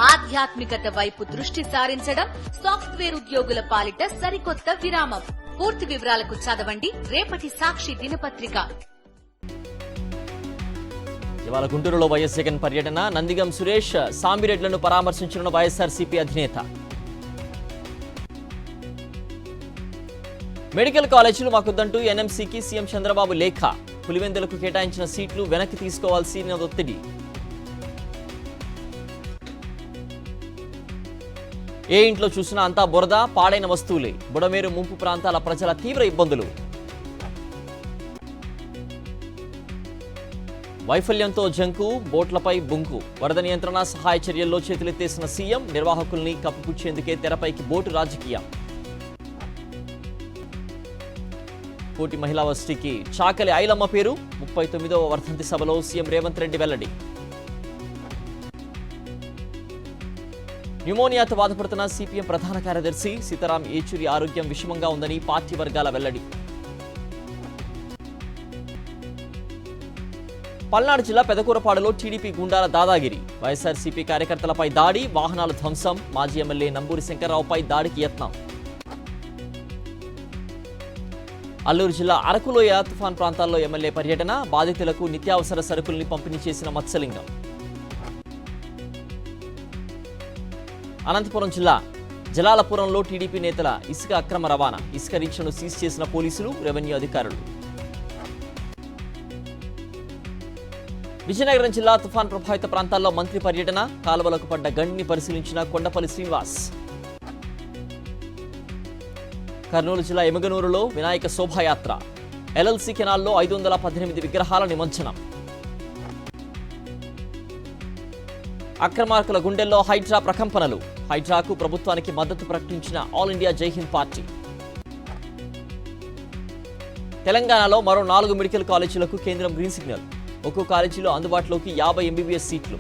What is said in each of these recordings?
ఆధ్యాత్మికత వైపు దృష్టి సారించడం సాఫ్ట్వేర్ ఉద్యోగుల పాలిట సరికొత్త విరామం. పూర్తి వివరాలకు చదవండి రేపటి సాక్షి దినపత్రిక. ఇవాళ గుంటూరులో వైఎస్ జగన్ పర్యటన. నందిగం సురేష్ సాంబిరెడ్లను పరామర్శించనున్న వైఎస్ఆర్సీపీ అధినేత. మెడికల్ కాలేజీలు మాకొద్దంటూ ఎన్ఎంసీకి సీఎం చంద్రబాబు లేఖ. పులివెందులకు కేటాయించిన సీట్లు వెనక్కి తీసుకోవాల్సిన ఒత్తిడి. ఏ ఇంట్లో చూసినా అంతా బురద, పాడైన వస్తువులే. బుడమేరు ముంపు ప్రాంతాల ప్రజల తీవ్ర ఇబ్బందులు. వైఫల్యంతో జంకు, బోట్లపై బుంకు. వరద నియంత్రణ సహాయ చర్యల్లో చేతులెత్తేసిన సీఎం. నిర్వాహకుల్ని కప్పిపుచ్చేందుకే తెరపైకి బోటు రాజకీయం. కోటి మహిళా వర్సిటీకి చాకలి ఐలమ్మ పేరు. 39వ వర్ధంతి సభలో సీఎం రేవంత్ రెడ్డి వెల్లడి. న్యూమోనియాతో బాధపడుతున్న సిపిఎం ప్రధాన కార్యదర్శి సీతారాం ఏచూరి ఆరోగ్యం విషమంగా ఉందని పార్టీ వర్గాల వెల్లడి. పల్నాడు జిల్లా పెదకూరపాడులో టీడీపీ గుండాల దాదాగిరి. వైఎస్ఆర్సీపీ కార్యకర్తలపై దాడి, వాహనాల ధ్వంసం. మాజీ ఎమ్మెల్యే నంబూరి శంకర్రావుపై దాడికి యత్నం. అల్లూరు జిల్లా అరకులోయ తుఫాన్ ప్రాంతాల్లో ఎమ్మెల్యే పర్యటన. బాధితులకు నిత్యావసర సరుకుల్ని పంపిణీ చేసిన మత్స్యలింగం. అనంతపురం జిల్లా జలాలపురంలో టీడీపీ నేతల ఇసుక అక్రమ రవాణా. ఇసుక రీచ్ను సీజ్ చేసిన పోలీసులు, రెవెన్యూ అధికారులు. విజయనగరం జిల్లా తుఫాన్ ప్రభావిత ప్రాంతాల్లో మంత్రి పర్యటన. కాలువలకు పడ్డ గండిని పరిశీలించిన కొండపల్లి శ్రీనివాస్. కర్నూలు జిల్లా ఎమగనూరులో వినాయక శోభాయాత్ర. ఎల్ఎల్సీ కెనాల్లో 518 విగ్రహాల నిమజ్జనం. అక్రమార్కుల గుండెల్లో హైడ్రా ప్రకంపనలు. హైడ్రాకు ప్రభుత్వానికి మద్దతు ప్రకటించిన ఆల్ ఇండియా జైహింద్ పార్టీ. తెలంగాణలో మరో 4 మెడికల్ కాలేజీలకు కేంద్రం గ్రీన్ సిగ్నల్. ఒక్కో కాలేజీలో అందుబాటులోకి 50 ఎంబీబీఎస్ సీట్లు.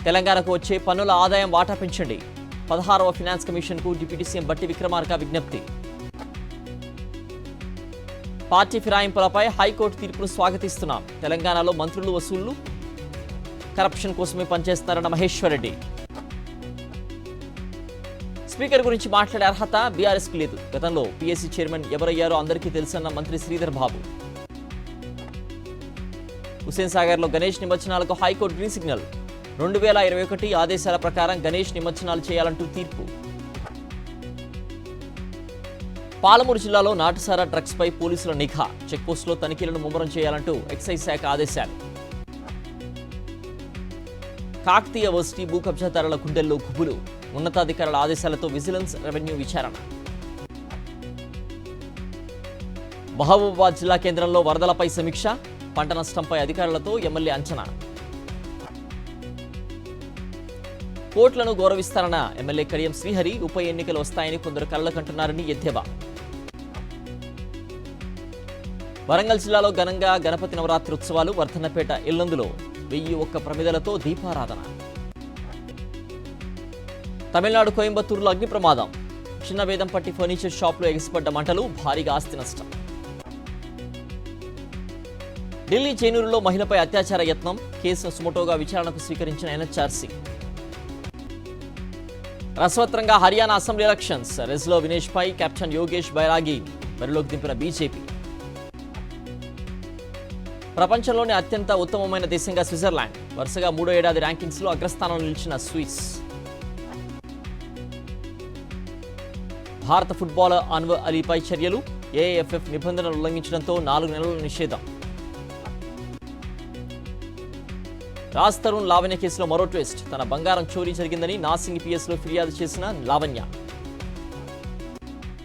తెలంగాణకు వచ్చే పన్నుల ఆదాయం వాటా పెంచండి. 16వ ఫినాన్స్ కమిషన్ కు డిప్యూటీ సీఎం బట్టి విక్రమార్క విజ్ఞప్తి. పార్టీ ఫిరాయింపులపై హైకోర్టు తీర్పును స్వాగతిస్తున్నాం. తెలంగాణలో మంత్రులు వసూళ్లు, కరప్షన్ కోసమే పనిచేస్తున్నారన్న మహేశ్వర్ రెడ్డి. స్పీకర్ గురించి మాట్లాడే అర్హత బీఆర్ఎస్ కు లేదు. గతంలో పీఎస్సీ చైర్మన్ ఎవరయ్యారో అందరికీ తెలుసన్న మంత్రి శ్రీధర్ బాబు. హుస్సేన్ సాగర్ లో గణేష్ నిమజ్జనాలకు హైకోర్టు గ్రీన్ సిగ్నల్. 2021 ఆదేశాల ప్రకారం గణేష్ నిమజ్జనాలు చేయాలంటూ తీర్పు. పాలమూరు జిల్లాలో నాటుసారా డ్రగ్స్ పై పోలీసుల నిఘా. చెక్పోస్టులో తనిఖీలను ముమ్మరం చేయాలంటూ ఎక్సైజ్ శాఖ ఆదేశాలు. కాకతీయ వర్సిటీ భూ కబ్జాదారుల గుండెల్లో గుబులు. ఉన్నతాధికారుల ఆదేశాలతో విజిలెన్స్, రెవెన్యూ విచారణ. మహబూబాబాద్ జిల్లా కేంద్రంలో వరదలపై సమీక్ష. పంట నష్టంపై అధికారులతో ఎమ్మెల్యే అంచనా. కోట్లను గౌరవిస్తారన్న ఎమ్మెల్యే కడియం శ్రీహరి. ఉప ఎన్నికలు వస్తాయని కొందరు కలలకంటున్నారని ఎద్దేవా. వరంగల్ జిల్లాలో ఘనంగా గణపతి నవరాత్రి ఉత్సవాలు. వర్ధన్నపేట ఇల్లందులో 1001 ప్రమిదలతో దీపారాధన. తమిళనాడు కోయంబత్తూరులో అగ్ని ప్రమాదం. చిన్న వేదంపట్టి ఫర్నిచర్ షాప్లో ఎగిసిపడ్డ మంటలు. భారీగా ఆస్తి నష్టం. ఢిల్లీ చేనూరులో మహిళపై అత్యాచార యత్నం. కేసును సుమోటోగా విచారణకు స్వీకరించిన ఎన్హెచ్ఆర్సీ. రసవత్రంగా హర్యానా అసెంబ్లీ ఎలక్షన్స్. రెజ్లో వినేష్ పై కెప్టెన్ యోగేష్ బైరాగి బరిలోకి దింపిన బీజేపీ. ప్రపంచంలోనే అత్యంత ఉత్తమమైన దేశంగా స్విట్జర్లాండ్. వరుసగా 3వ ఏడాది ర్యాంకింగ్స్ లో అగ్రస్థానంలో నిలిచిన స్విస్. భారత ఫుట్బాలర్ అన్వర్ అలీపై చర్యలు. ఏఏఎఫ్ఎఫ్ నిబంధనలు ఉల్లంఘించడంతో 4 నెలల నిషేధం. రాజ్ తరుణ్ లావణ్య కేసులో మరో ట్విస్ట్. తన బంగారం చోరీ జరిగిందని నాసింగ్ పిఎస్ లో ఫిర్యాదు చేసిన లావణ్య.